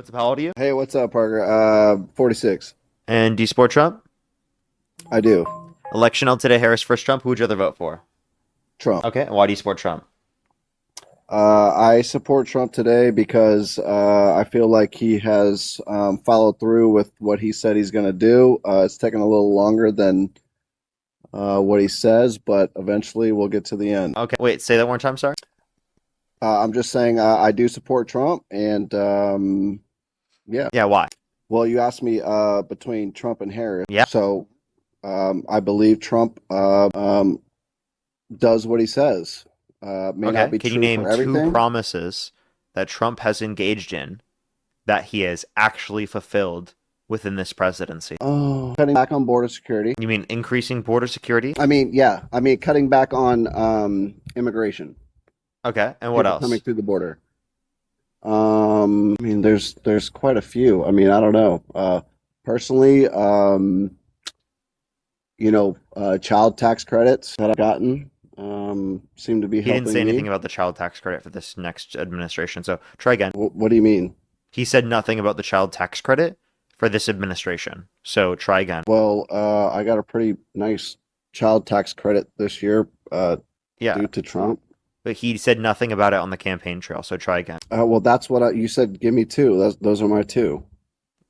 up? How old are you? Hey, what's up, Parker? 46. And do you support Trump? I do. Election held today, Harris versus Trump. Who would you rather vote for? Trump. Okay, and why do you support Trump? I support Trump today because I feel like he has followed through with what he said he's going to do. It's taken a little longer than what he says, but eventually we'll get to the end. Okay, wait, say that one more time, sorry. I'm just saying I do support Trump, and yeah. Yeah, why? Well, you asked me between Trump and Harris. Yeah. So I believe Trump does what he says. May not be Can you true name for everything. two promises that Trump has engaged in that he has actually fulfilled within this presidency? Oh, cutting back on border security. You mean increasing border security? I mean, yeah. I mean, cutting back on immigration. Okay, and what People else? coming through the border. I mean, there's quite a few. I mean, I don't know. Personally, child tax credits that I've gotten seem to be He helping didn't say me. anything about the child tax credit for this next administration, so try again. What do you mean? He said nothing about the child tax credit for this administration, so try again. Well, I got a pretty nice child tax credit this year Yeah, due to Trump. but he said nothing about it on the campaign trail, so try again. Well, that's what you said. Give me two. Those are my two.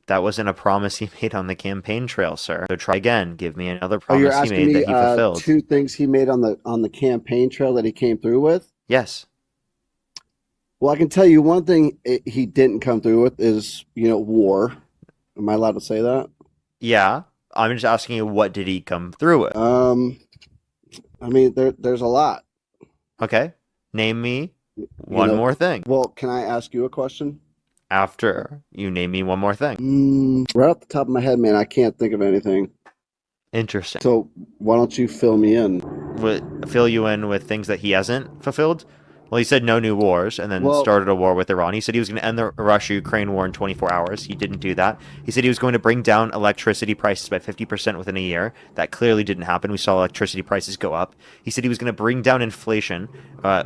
That wasn't a promise he made on the campaign trail, sir. So try again. Give me another Oh, you're promise he asking made me that he fulfilled. two things he made on the campaign trail that he came through with? Yes. Well, I can tell you one thing he didn't come through with is, war. Am I allowed to say that? Yeah. I'm just asking you, what did he come through with? I mean, there's a lot. Okay. Name me one more thing. Well, can I ask you a question? After you name me one more thing. Right off the top of my head, man, I can't think of anything. Interesting. So why don't you fill me in? Fill you in with things that he hasn't fulfilled? Well, he said no new wars and then started a war with Iran. He said he was going to end the Russia-Ukraine war in 24 hours. He didn't do that. He said he was going to bring down electricity prices by 50% within a year. That clearly didn't happen. We saw electricity prices go up. He said he was going to bring down inflation.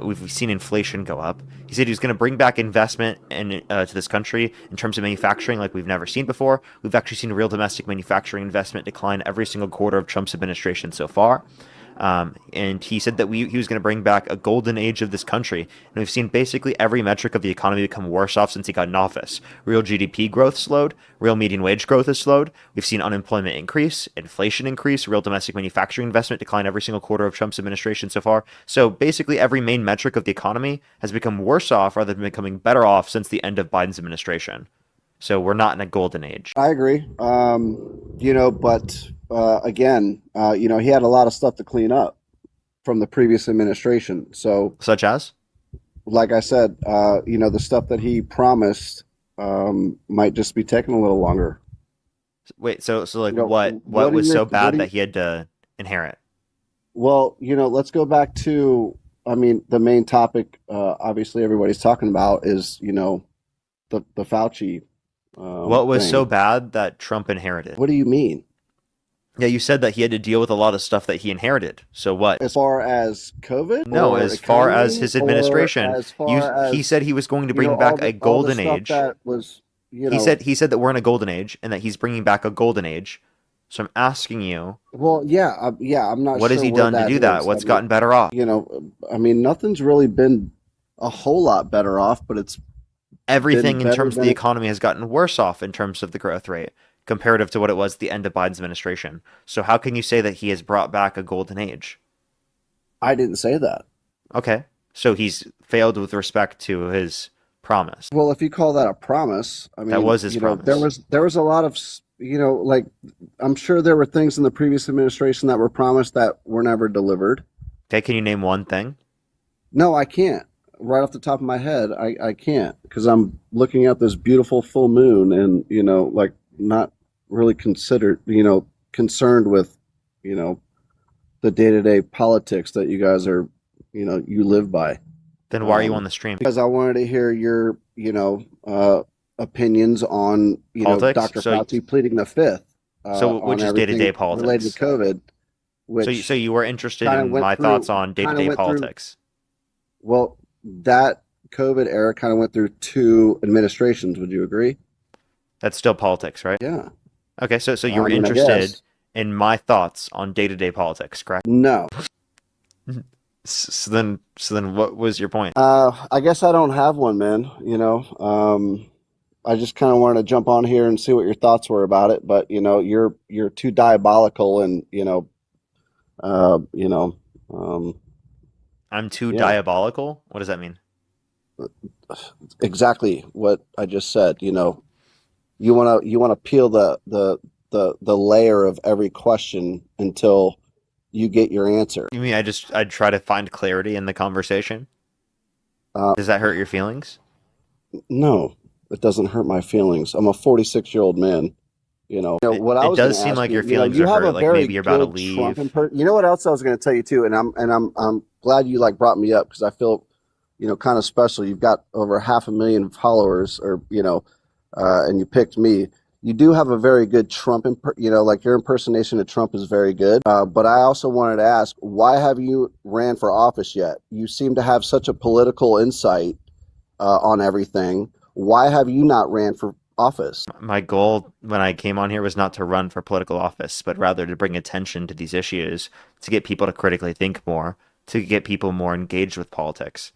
We've seen inflation go up. He said he was going to bring back investment to this country in terms of manufacturing like we've never seen before. We've actually seen real domestic manufacturing investment decline every single quarter of Trump's administration so far. And he said that he was going to bring back a golden age of this country. And we've seen basically every metric of the economy become worse off since he got in office. Real GDP growth slowed. Real median wage growth has slowed. We've seen unemployment increase, inflation increase, real domestic manufacturing investment decline every single quarter of Trump's administration so far. So basically every main metric of the economy has become worse off rather than becoming better off since the end of Biden's administration. So we're not in a golden age. I agree. But again, he had a lot of stuff to clean up from the previous administration. So, such as, like I said, the stuff that he promised might just be taking a little longer. Wait, so like what was so bad that he had to inherit? Well, let's go back to, the main topic. Obviously, everybody's talking about is the Fauci. What was so bad that Trump inherited? What do you mean? Yeah, you said that he had to deal with a lot of stuff that he inherited. So what? As far as COVID? No, as far as his administration. He said he was going to bring back a golden age. That was, He said that we're in a golden age and that he's bringing back a golden age. So I'm asking you. Well, yeah, I'm not sure. What has he done to do that? What's gotten better off? Nothing's really been a whole lot better off, but it's everything in terms of the economy has gotten worse off in terms of the growth rate comparative to what it was at the end of Biden's administration. So how can you say that he has brought back a golden age? I didn't say that. Okay. So he's failed with respect to his promise. Well, if you call that a promise, that was his promise. There was a lot of, I'm sure there were things in the previous administration that were promised that were never delivered. Okay, can you name one thing? No, I can't. Right off the top of my head, I can't, because I'm looking at this beautiful full moon and, not really concerned with, the day-to-day politics that you guys are, you live by. Then why are you on the stream? Because I wanted to hear your, opinions on, politics? Dr. Fauci pleading the fifth. Which is day-to-day politics. Related to COVID. Which so you were interested in my thoughts on day-to-day politics. Well, that COVID era kind of went through two administrations. Would you agree? That's still politics, right? Yeah. Okay, so you were I mean, I interested guess. in my thoughts on day-to-day politics, correct? No. So then what was your point? I guess I don't have one, man. I just kind of wanted to jump on here and see what your thoughts were about it, but you're too diabolical, and uh, you know, um, I'm too yeah, diabolical? What does that mean? exactly what I just said. You want to peel the layer of every question until you get your answer. You mean I'd try to find clarity in the conversation? Uh, Does that hurt your feelings? no, it doesn't hurt my feelings. I'm a 46-year-old man. It, What I it was going does to seem ask like you. your feelings You are have a hurt, like very maybe you're about to good Trump leave. impression. You know what else I was going to tell you too, and I'm glad you like brought me up because I feel kind of special. You've got over 500,000 followers, or and you picked me. You do have a very good Trump, like your impersonation of Trump is very good. But I also wanted to ask, why have you ran for office yet? You seem to have such a political insight on everything. Why have you not ran for office? My goal when I came on here was not to run for political office, but rather to bring attention to these issues, to get people to critically think more, to get people more engaged with politics.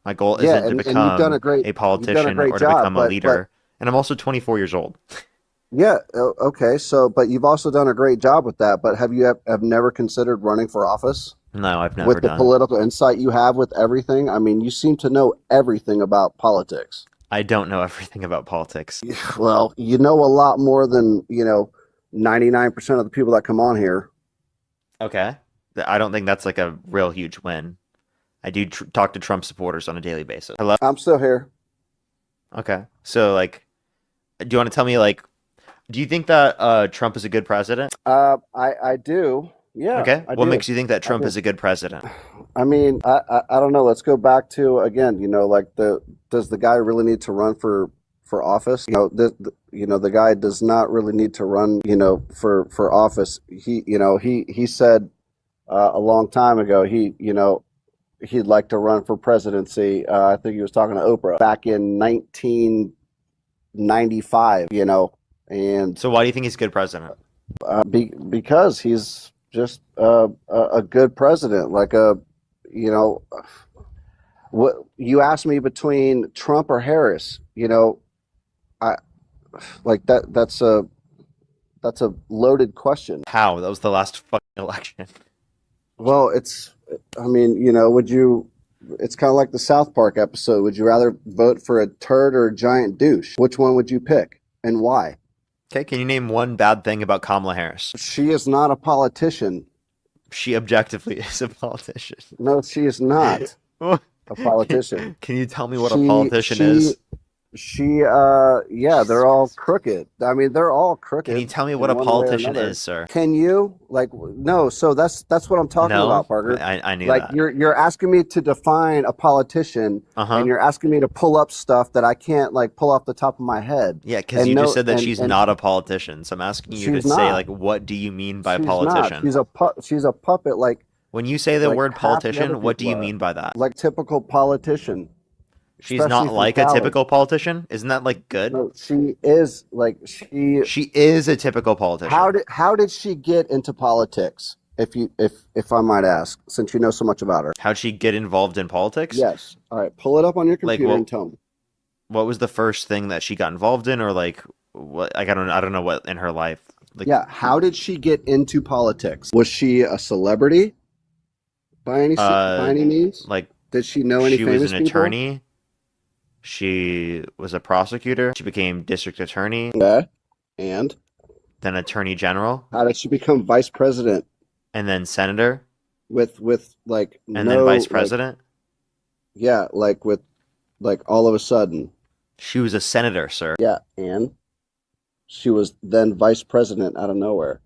My goal Yeah, isn't to and become a you've done a politician great or to job, become a but leader. And I'm also 24 years old. yeah, okay. So, but you've also done a great job with that. But have never considered running for office No, I've never with the done. political insight you have with everything? I mean, you seem to know everything about politics. I don't know everything about politics. Well, you know a lot more than 99% of the people that come on here. Okay. I don't think that's like a real huge win. I do talk to Trump supporters on a daily basis. Hello? I'm still here. Okay. So, like, do you want to tell me, like, do you think that Trump is a good president? I do. Yeah, Okay. I What do. makes you think that I Trump do. is a good president? I mean, I don't know. Let's go back to again. Like does the guy really need to run for office? The guy does not really need to run. For office. He said a long time ago he'd like to run for presidency. I think he was talking to Oprah back in 1995. And So, why do you think he's a good president? because he's just a good president, like you know what you asked me between Trump or Harris. I like that's a loaded question. How? That was the last fucking election. Well, I mean, would you? It's kind of like the South Park episode. Would you rather vote for a turd or a giant douche? Which one would you pick, and why? Okay. Can you name one bad thing about Kamala Harris? She is not a politician. She objectively is a politician. No, she is not a politician. Can you tell me what a She politician she is? yeah, they're all crooked. I mean, they're all Can you crooked tell me what in a one way or politician another. is, sir? Can you no? So that's what I'm talking No, about, Parker. I knew Like that. you're asking me to define a politician, and Uh-huh. you're asking me to pull up stuff that I can't like pull off the top of my head. Yeah, because And you just no, said that she's and not a politician. So I'm asking you to she's say, like, not. what do you mean by She's not. politician? She's a puppet, When you say the like word half the other politician, what do people you are. mean by that? Like typical politician, She's especially not from like a Cali. typical politician? Isn't that, like, good? No, she is like she. She is a typical politician. How did she get into politics? If I might ask, since you know so much about her. How'd she get involved in politics? Yes. All right. Pull it up on your Like, computer and tell me. what was the first thing that she got involved in, or like what? Like, I don't know what in her life. Like, Yeah. How did she get into politics? Was she a celebrity by any means? like Did she know any she was famous an people? attorney. She was a prosecutor. She became district attorney, Okay. And then attorney general, how did she become vice president and then senator, with like and then no vice like president. yeah like with like all of a sudden She was a senator, sir. yeah, and she was then vice president out of nowhere.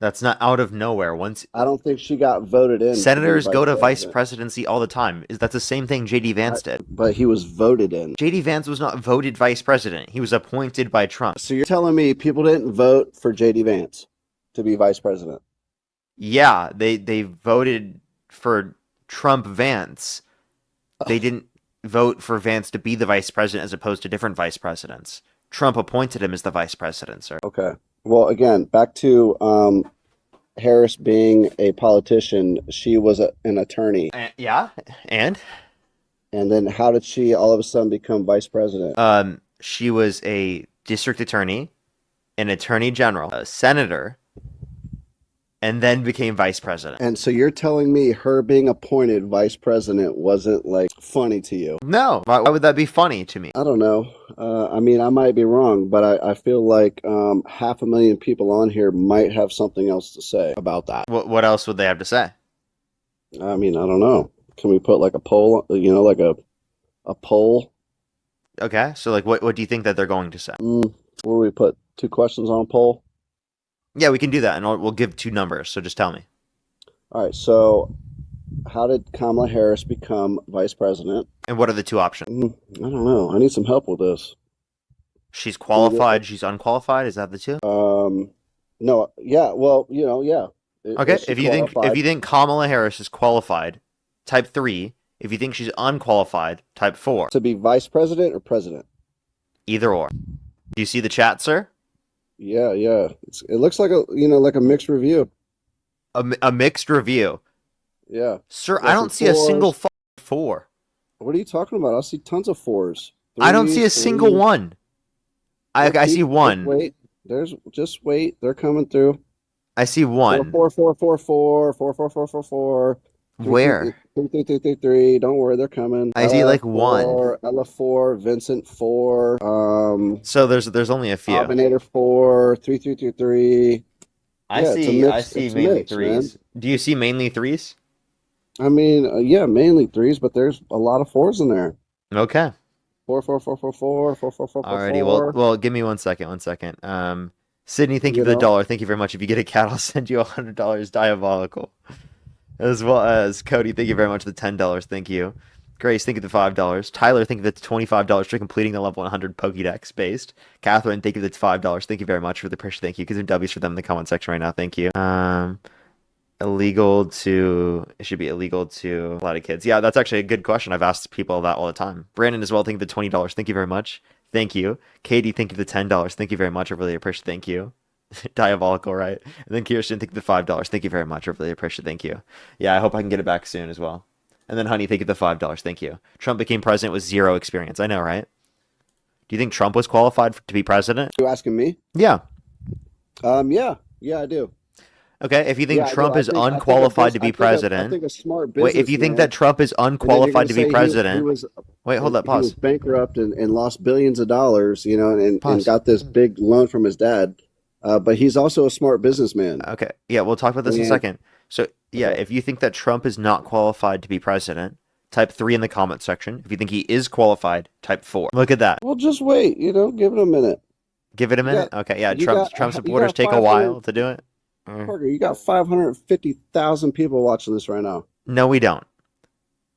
That's not out of nowhere. Once I don't think she got voted in to be senators vice go to vice president. presidency all the time. That's the same thing JD Vance did. But he was voted in. JD Vance was not voted vice president. He was appointed by Trump. So you're telling me people didn't vote for JD Vance to be vice president? Yeah, they voted for Trump Vance. They didn't vote for Vance to be the vice president as opposed to different vice presidents. Trump appointed him as the vice president, sir. Okay. Well, again, back to Harris being a politician. She was an attorney. Yeah, and then how did she all of a sudden become vice president? She was a district attorney, an attorney general, a senator, and then became vice president. And so you're telling me her being appointed vice president wasn't like funny to you? No, why would that be funny to me? I don't know. I mean, I might be wrong, but I feel like 500,000 people on here might have something else to say about that. What else would they have to say? I mean, I don't know. Can we put like a poll, like a poll? Okay, so like what do you think that they're going to say? What do we put? 2 questions on a poll? Yeah, we can do that, and we'll give 2 numbers, so just tell me. All right, so how did Kamala Harris become vice president? And what are the 2 options? I don't know. I need some help with this. She's qualified, she's unqualified, is that the 2? No, yeah, well, yeah. Okay, if you think Kamala Harris is qualified, type 3. If you think she's unqualified, type 4. To be vice president or president? Either or. Do you see the chat, sir? Yeah. It looks like a mixed review. A mixed review. Yeah. Sir, I don't see a single 4. What are you talking about? I see tons of 4s. I don't see a single 1. I see 1. Wait. Just wait. They're coming through. I see 1. 4, 4, 4, 4, 4, 4, 4, 4, 4. Where? 3, 3, 3, 3. Don't worry, they're coming. I see like 1. Ella 4, Vincent 4. So there's only a few. Combinator 4, 3, 3, 3, 3. I see mainly 3s. Man. Do you see mainly 3s? I mean, yeah, mainly 3s, but there's a lot of 4s in there. Okay. 4, 4, 4, 4, 4, 4, 4, 4, 4. Alrighty, well, give me 1 second. Sydney, thank you for the $1. Thank you very much. If you get a cat, I'll send you $100. Diabolical. As well as Cody, thank you very much for the $10. Thank you. Grace, thank you for the $5. Tyler, thank you for the $25 for completing the level 100 Pokédex based. Catherine, thank you for the $5. Thank you very much for the pressure. Thank you. Because there are W's for them in the comment section right now. Thank you. It should be illegal to a lot of kids. Yeah, that's actually a good question. I've asked people that all the time. Brandon as well, thank you for the $20. Thank you very much. Thank you. Katie, thank you for the $10. Thank you very much. I really appreciate it. Thank you. Diabolical, right? And then Kirsten, thank you for the $5. Thank you very much. I really appreciate it. Thank you. Yeah, I hope I can get it back soon as well. And then Honey, thank you for the $5. Thank you. Trump became president with 0 experience. I know, right? Do you think Trump was qualified to be president? You asking me? Yeah. Yeah, I do. Okay, if you think Trump is unqualified to be president, I think a smart business. Wait, if you think that Trump is unqualified to be president, wait, hold up, pause. He was bankrupt and lost billions of dollars, and got this big loan from his dad. But he's also a smart businessman. Okay, yeah, we'll talk about this in a second. So, yeah, if you think that Trump is not qualified to be president, type 3 in the comment section. If you think he is qualified, type 4. Look at that. Well, just wait, give it a minute. Give it a minute? Okay, yeah, Trump supporters take a while to do it. Parker, you got 550,000 people watching this right now. No, we don't.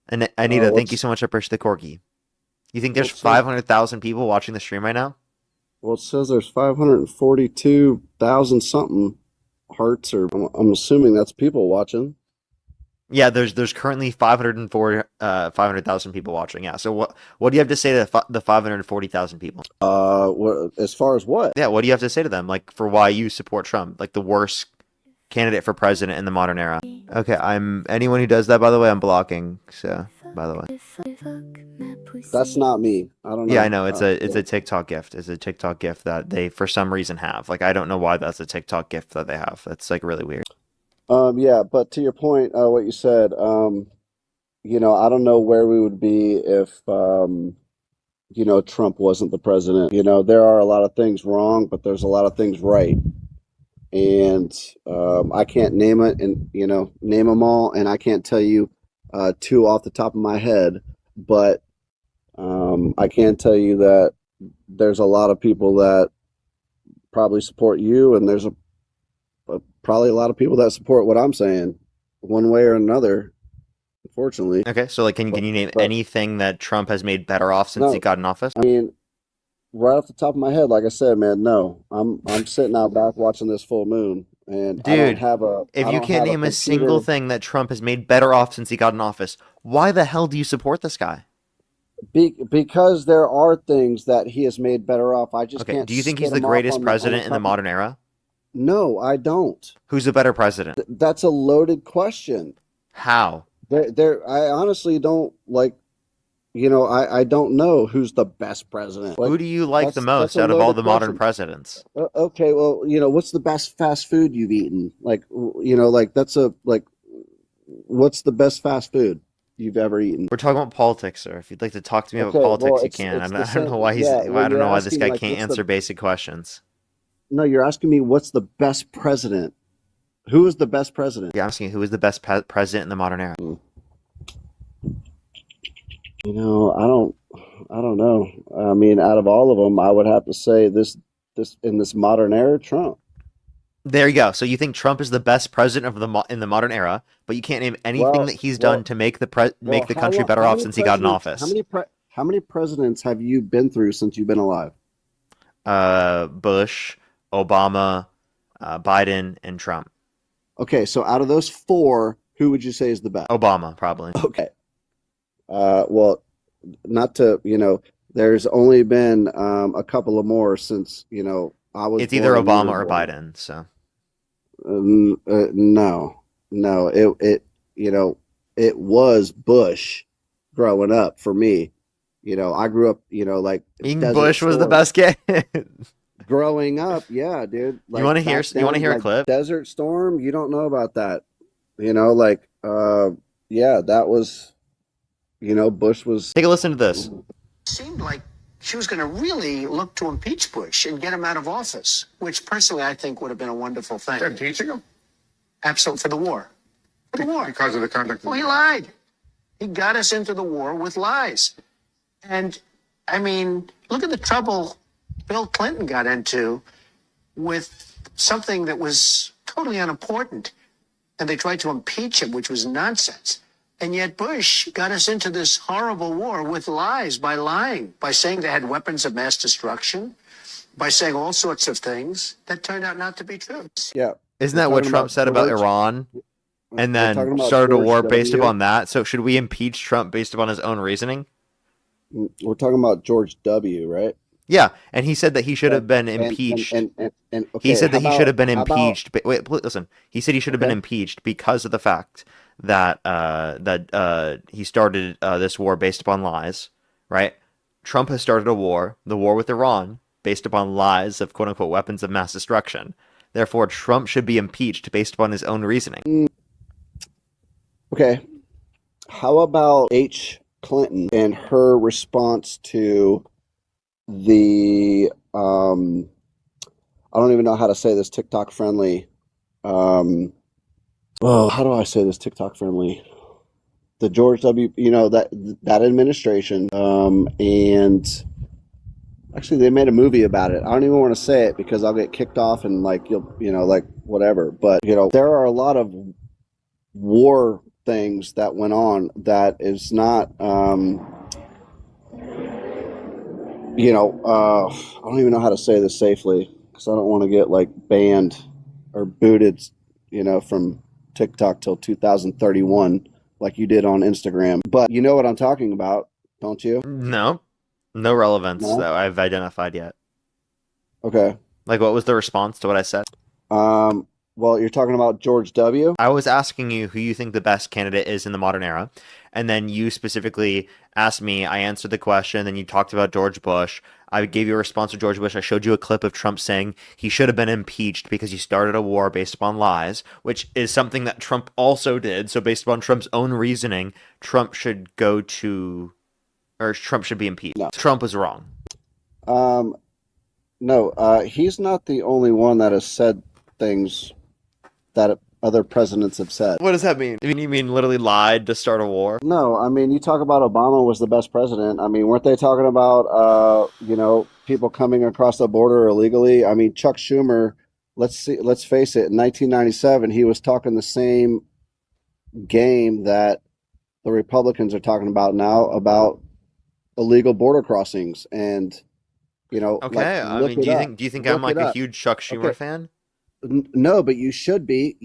And Anita, thank you so much. I appreciate the corgi. You think there's 500,000 people watching the stream right now? Well, it says there's 542,000 something hearts, or I'm assuming that's people watching. Yeah, there's currently 500,000 people watching. Yeah. So what do you have to say to the 540,000 people? As far as what? Yeah, what do you have to say to them? Like for why you support Trump, like the worst candidate for president in the modern era. Okay, anyone who does that, by the way, I'm blocking. So, by the way, that's not me. I don't know. Yeah, I know it's a TikTok gift. It's a TikTok gift that they for some reason have. Like I don't know why that's a TikTok gift that they have. That's like really weird. Yeah, but to your point, what you said, I don't know where we would be if Trump wasn't the president. There are a lot of things wrong, but there's a lot of things right. And I can't name it and name them all, and I can't tell you 2 off the top of my head, but I can tell you that there's a lot of people that probably support you, and there's probably a lot of people that support what I'm saying one way or another, unfortunately. Okay, so like can you name anything that Trump has made better off since he got in office? I mean, right off the top of my head, like I said, man, no. I'm sitting out back watching this full moon, and dude, I don't have if you can't name a single thing that Trump has made better off since he got in office, why the hell do you support this guy? Because there are things that he has made better off. I just Okay. can't Do you think he's spit the him off greatest on the president in the top. modern era? No, I don't. Who's the better president? That's a loaded question. How? I honestly don't like. I don't know who's the best president. Like, Who do you like the most that's a out of all loaded the modern question. presidents? Okay, well, what's the best fast food you've eaten? Like, like what's the best fast food you've ever eaten? We're talking about politics, sir. If you'd like to talk to me about Okay, well, politics, you can. it's the I don't same. know why Yeah, well, I don't you're know why this asking guy like, can't answer basic questions. no, you're asking me what's the best president? Who is the best president? You're asking who is the best president in the modern era? I don't know. I mean, out of all of them, I would have to say this in this modern era, Trump. There you go. So you think Trump is the best president of in the modern era, but you can't name anything that he's done to make make the country better off since he got in office. How many presidents have you been through since you've been alive? Bush, Obama, Biden, and Trump. Okay, so out of those four, who would you say is the best? Obama, probably. Okay. Well, not to, there's only been a couple of more since, I was. It's either Obama or Biden, so. No, it was Bush growing up for me. I grew up, like Bush was the best kid. Growing up, yeah, dude. Like, you want to hear a clip? Desert Storm, you don't know about that. Yeah, that was, Bush was. Take a listen to this. Seemed like she was going to really look to impeach Bush and get him out of office, which personally I think would have been a wonderful thing. Impeaching him? Absolutely, for the war. For the war. Because of the conduct. Well, he lied. He got us into the war with lies. And, I mean, look at the trouble Bill Clinton got into with something that was totally unimportant. And they tried to impeach him, which was nonsense. And yet Bush got us into this horrible war with lies, by lying, by saying they had weapons of mass destruction, by saying all sorts of things that turned out not to be true. Yeah. Isn't that what Trump said about Iran? And then started a war based upon that? So should we impeach Trump based upon his own reasosoning? We're talking about George W., right? Yeah, and he said that he should have been impeached. He said that he should have been impeached. Wait, listen. He said he should have been impeached because of the fact that he started this war based upon lies, right? Trump has started a war, the war with Iran, based upon lies of quote-unquote weapons of mass destruction. Therefore, Trump should be impeached based upon his own reasoning. Okay. How about H. Clinton and her response to the I don't even know how to say this TikTok friendly. How do I say this TikTok friendly? The George W. That administration. And actually, they made a movie about it. I don't even want to say it because I'll get kicked off and whatever. But there are a lot of war things that went on that is not. I don't even know how to say this safely because I don't want to get banned or booted, from TikTok till 2031 like you did on Instagram. But you know what I'm talking about, don't you? No relevance that I've identified yet. Okay. Like, what was the response to what I said? Well, you're talking about George W. I was asking you who you think the best candidate is in the modern era, and then you specifically asked me. I answered the question, then you talked about George Bush. I gave you a response to George Bush. I showed you a clip of Trump saying he should have been impeached because he started a war based upon lies, which is something that Trump also did. So based upon Trump's own reasoning, Trump should Trump should be impeached. No. Trump was wrong. No, he's not the only one that has said things that other presidents have said. What does that mean? You mean literally lied to start a war? No, I mean, you talk about Obama was the best president. I mean, weren't they talking about, people coming across the border illegally? I mean, Chuck Schumer, let's face it, in 1997, he was talking the same game that the Republicans are talking about now about illegal border crossings. And, okay. I mean, do you think I'm like a huge Chuck Schumer fan? No, but you should be.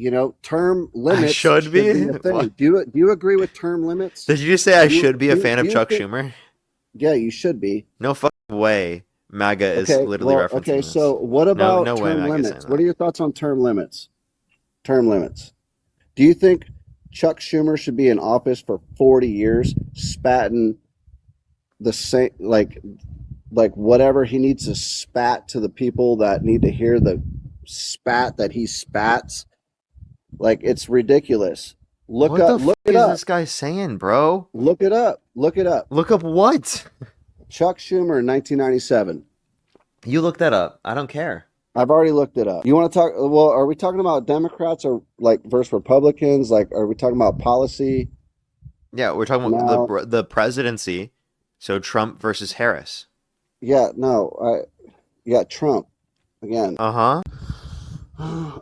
Term limits. I should be. A thing. Do you agree with term limits? Did you just say I should be a fan of Chuck Schumer? Yeah, you should be. No fucking way. MAGA is Okay, literally well, referencing okay, this. so what No, about no way term MAGA is saying limits? that. What are your thoughts on term limits? Term limits. Do you think Chuck Schumer should be in office for 40 years, spatting the same, like whatever he needs to spat to the people that need to hear the spat that he spats? Like, it's ridiculous. Look What up, the look fuck it is up, this guy saying, bro? look it up, look it up. Look up what? Chuck Schumer in 1997. You look that up. I don't care. I've already looked it up. You want to talk? Well, are we talking about Democrats or like versus Republicans? Like, are we talking about policy? Yeah, we're talking No. about the presidency. So Trump versus Harris. Yeah, no. Yeah, Trump again. Uh-huh.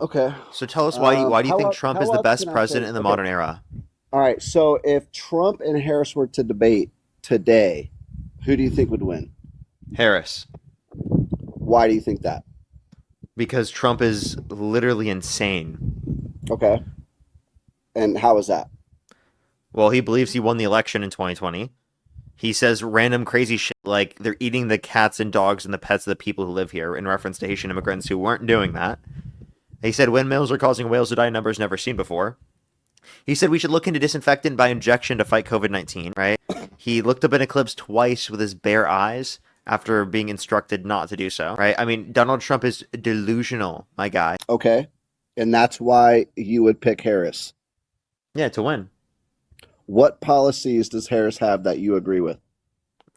Okay. So tell us why do you how think else- Trump how is the else best can I president say- in the okay. modern era? All right. So if Trump and Harris were to debate today, who do you think would win? Harris. Why do you think that? Because Trump is literally insane. Okay. And how is that? Well, he believes he won the election in 2020. He says random crazy shit like they're eating the cats and dogs and the pets of the people who live here in reference to Haitian immigrants who weren't doing that. He said windmills are causing whales to die in numbers never seen before. He said we should look into disinfectant by injection to fight COVID-19, right? He looked up an eclipse twice with his bare eyes after being instructed not to do so, right? I mean, Donald Trump is delusional, my guy. Okay. And that's why you would pick Harris. Yeah, to win. What policies does Harris have that you agree with?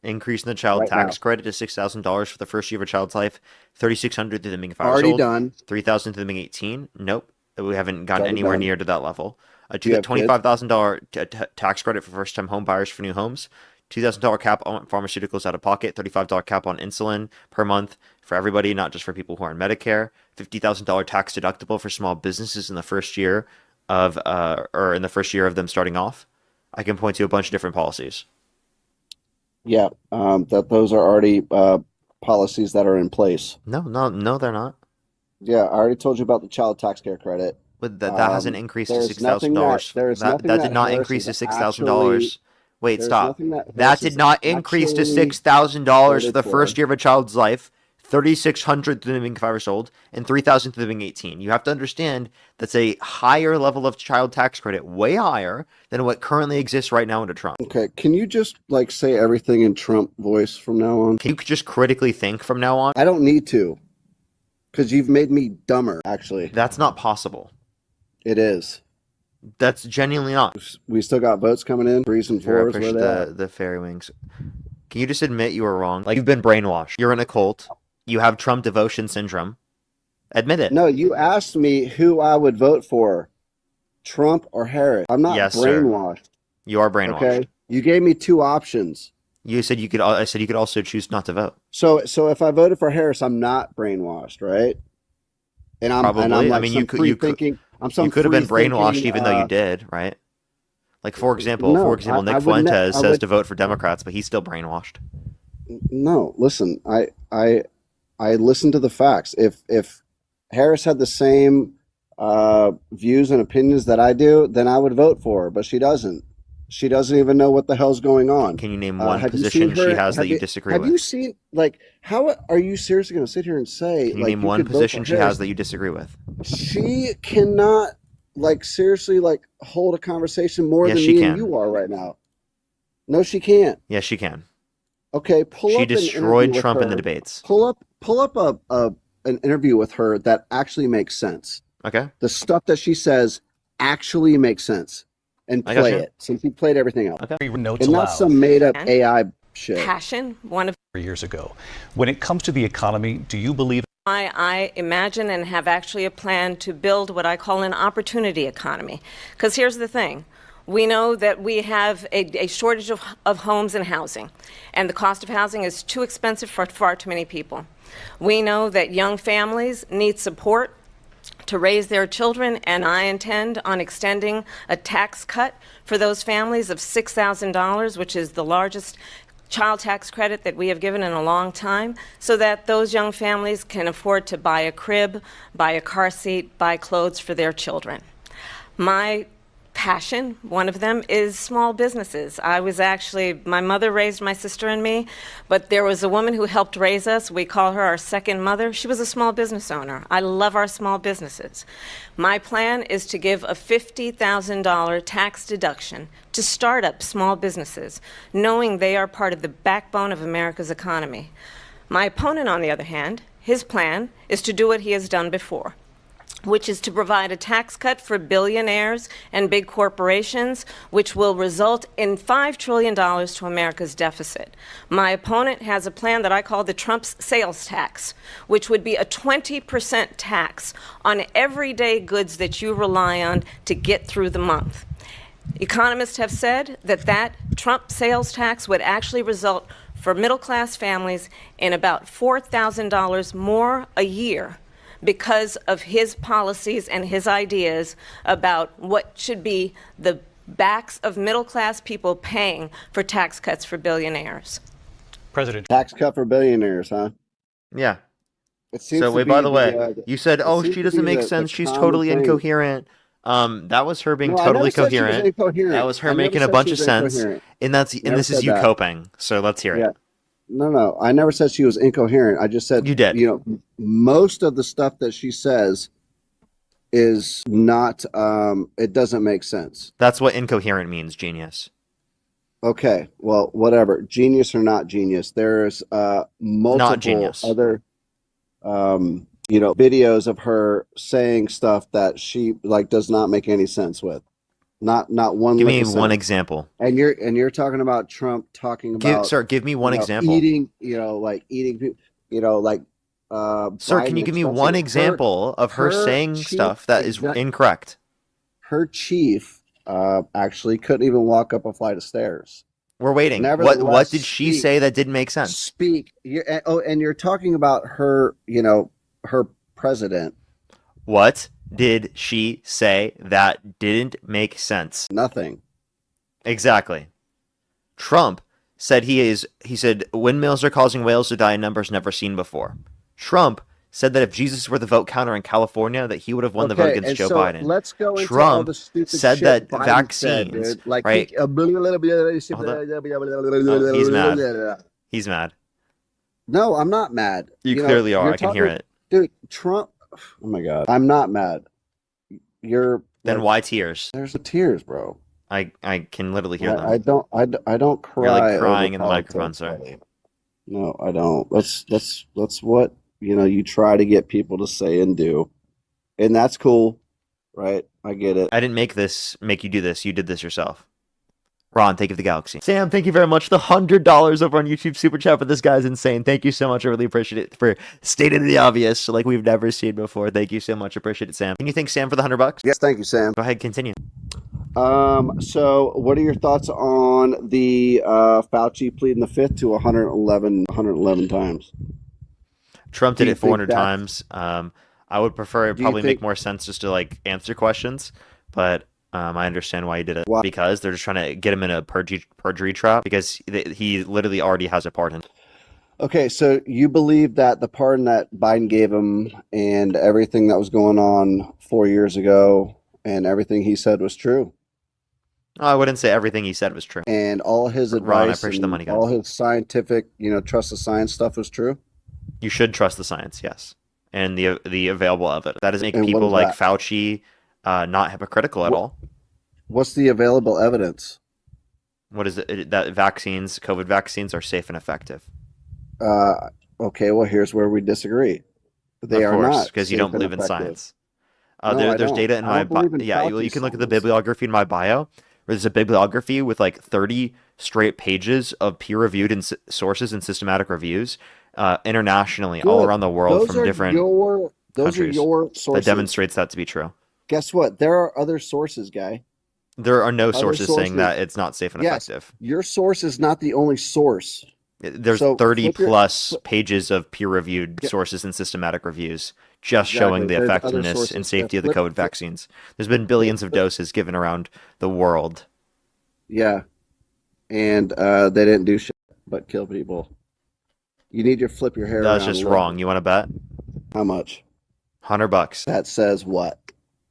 Increasing the child Right tax now. credit to $6,000 for the first year of a child's life, $3,600 to them being 5 years Already old, done. $3,000 to them being 18. Nope, we haven't gotten Already anywhere done. near to that level. Do you have kids? $25,000 tax credit for first-time home buyers for new homes, $2,000 cap on pharmaceuticals out of pocket, $35 cap on insulin per month for everybody, not just for people who are on Medicare, $50,000 tax deductible for small businesses in the first year of them starting off. I can point to a bunch of different policies. Yeah, that those are already policies that are in place. No, they're not. Yeah, I already told you about the child tax care credit. But that hasn't increased to there's nothing $6,000. that- there's nothing That that did not Harris increase to has $6,000. Wait, there's stop. nothing that That Harris did has not increase to actually $6,000 for the voted first for. year of a child's life, $3,600 to them being 5 years old, and $3,000 to them being 18. You have to understand that's a higher level of child tax credit, way higher than what currently exists right now under Trump. Okay, can you just like say everything in Trump voice from now on? Can you just critically think from now on? I don't need to, because you've made me dumber. Actually, That's not possible. it is. That's genuinely not. We still got votes coming in. Threes and Sure, I fours. push Where they at? the fairy wings. Can you just admit you were wrong? Like, you've been brainwashed. You're in a cult. You have Trump devotion syndrome. Admit it. No, you asked me who I would vote for, Trump or Harris. I'm not Yes, sir. brainwashed. You are brainwashed. Okay, you gave me two options. You said you could. I said you could also choose not to vote. So if I voted for Harris, I'm not brainwashed, right? And I'm Probably. And I'm like I mean, some you could- free you could- thinking. I'm some You could have been free brainwashed thinking, even though you did, right? Like for example, No, Nick I would ne- Fuentes I says would- to vote for Democrats, but he's still brainwashed. No, listen. I listen to the facts. If Harris had the same views and opinions that I do, then I would vote for her. But she doesn't. She doesn't even know what the hell's going on. Can you name one have you position seen she her- has that have you you- disagree Have with? you seen like how are you seriously going to sit here and say Can you like name you one could vote position for she Harris? has that you disagree with? She cannot like seriously like hold a conversation more Yes, than she me can. and you are right now. No, she can't. Yes, she can. Okay, pull She up an destroyed interview with Trump in her. the debates. Pull up an interview with her that actually makes sense. Okay. The stuff that she says actually makes sense, and I play gotcha. it since he played everything else, Notes and not allowed some made up And AI shit. passion, one of years ago. When it comes to the economy, do you believe why I imagine and have actually a plan to build what I call an opportunity economy. Because here's the thing. We know that we have a shortage of homes and housing, and the cost of housing is too expensive for far too many people. We know that young families need support to raise their children, and I intend on extending a tax cut for those families of $6,000, which is the largest child tax credit that we have given in a long time, so that those young families can afford to buy a crib, buy a car seat, buy clothes for their children. My passion. One of them is small businesses. My mother raised my sister and me, but there was a woman who helped raise us. We call her our second mother. She was a small business owner. I love our small businesses. My plan is to give a $50,000 tax deduction to start up small businesses, knowing they are part of the backbone of America's economy. My opponent, on the other hand, his plan is to do what he has done before, which is to provide a tax cut for billionaires and big corporations, which will result in $5 trillion to America's deficit. My opponent has a plan that I call the Trump's sales tax, which would be a 20% tax on everyday goods that you rely on to get through the month. Economists have said that Trump sales tax would actually result for middle-class families in about $4,000 more a year because of his policies and his ideas about what should be the backs of middle-class people paying for tax cuts for billionaires. President. Tax cut for billionaires, huh? Yeah. It seems So to wait, be by the way, you said, "Oh, seems she to doesn't be make the sense. She's common totally thing. incoherent." That was her being No, I totally never said she was coherent. incoherent. That was her I never making a said bunch she of was sense, incoherent. and Never this is said you that. coping. So let's hear it. Yeah. No, I never said she was incoherent. I just said You did. Most of the stuff that she says is not. It doesn't make sense. That's what incoherent means, genius. Okay, well, whatever, genius or not genius, there's multiple genius. other videos of her saying stuff that she does not make any sense with. Not one. Give lick me of one sense. example. And you're talking about Trump talking about Give me one example. eating, eating, Sir, can Biden you give me expecting one example of her saying chief stuff that is incorrect? Her chief actually couldn't even walk up a flight of stairs. We're waiting. What Nevertheless, did she say that didn't make sense? And you're talking about her, her president. What did she say that didn't make sense? Nothing. Exactly. Trump said he said windmills are causing whales to die in numbers never seen before. Trump said that if Jesus were the vote counter in California, that he would have won the vote against Joe Biden. Let's go into Trump all the stupid said shit that Biden vaccines, said, dude. right? He's mad. He's mad. No, I'm not mad. You clearly are. I can hear it. Dude, Trump. Oh my God. I'm not mad. Then why tears? There's the tears, bro. I can literally hear them. I don't cry. You're like crying over in the microphone, politics, sir. buddy. No, I don't. That's what you try to get people to say and do, and that's cool, right? I get it. I didn't make you do this. You did this yourself. Ron, thank you for the galaxy. Sam, thank you very much. The $100 over on YouTube Super Chat for this guy's insane. Thank you so much. I really appreciate it for stating the obvious, like we've never seen before. Thank you so much. Appreciate it, Sam. Can you thank Sam for the $100? Yes, thank you, Sam. Go ahead, continue. So what are your thoughts on the Fauci pleading the fifth to 111 times? Trump Do did you it 400 think times. I would prefer it Do you probably make think- more sense just to answer questions, but I understand why he did it. Why? Because they're just trying to get him in a perjury trap because he literally already has a pardon. Okay, so you believe that the pardon that Biden gave him and everything that was going on 4 years ago and everything he said was true? I wouldn't say everything he said was true. And all his advice Ron, I appreciate the money, and all guys. his scientific, trust the science stuff was true? You should trust the science, yes, and the available evidence. That does make And what people is like that? Fauci not hypocritical at all. What's the available evidence? What is it? That COVID vaccines are safe and effective. Okay, well, here's where we disagree. They Of are course, not because you safe don't and believe in effective. science. No, I There's don't. data in I my don't believe in yeah. Well, you Fauci's can look at the science. bibliography in my bio. Where there's a bibliography with 30 straight pages of peer-reviewed sources and systematic reviews internationally, all Good. around the world Those from are different those countries are your that sources. demonstrates that to be true. Guess what? There are other sources, guy. There are no Other sources saying sources. that it's not safe and Yes. effective. Your source is not the only source. There's So 30 flip your- plus pages of peer-reviewed Yeah. sources and systematic reviews just Exactly. showing the There's other effectiveness sources. and safety Yeah, of the flip- COVID vaccines. There's been billions of doses given around the world. Yeah. And they didn't do shit but kill people. You need to flip your hair That's around just a little. wrong. You want to bet? How much? $100. That says what?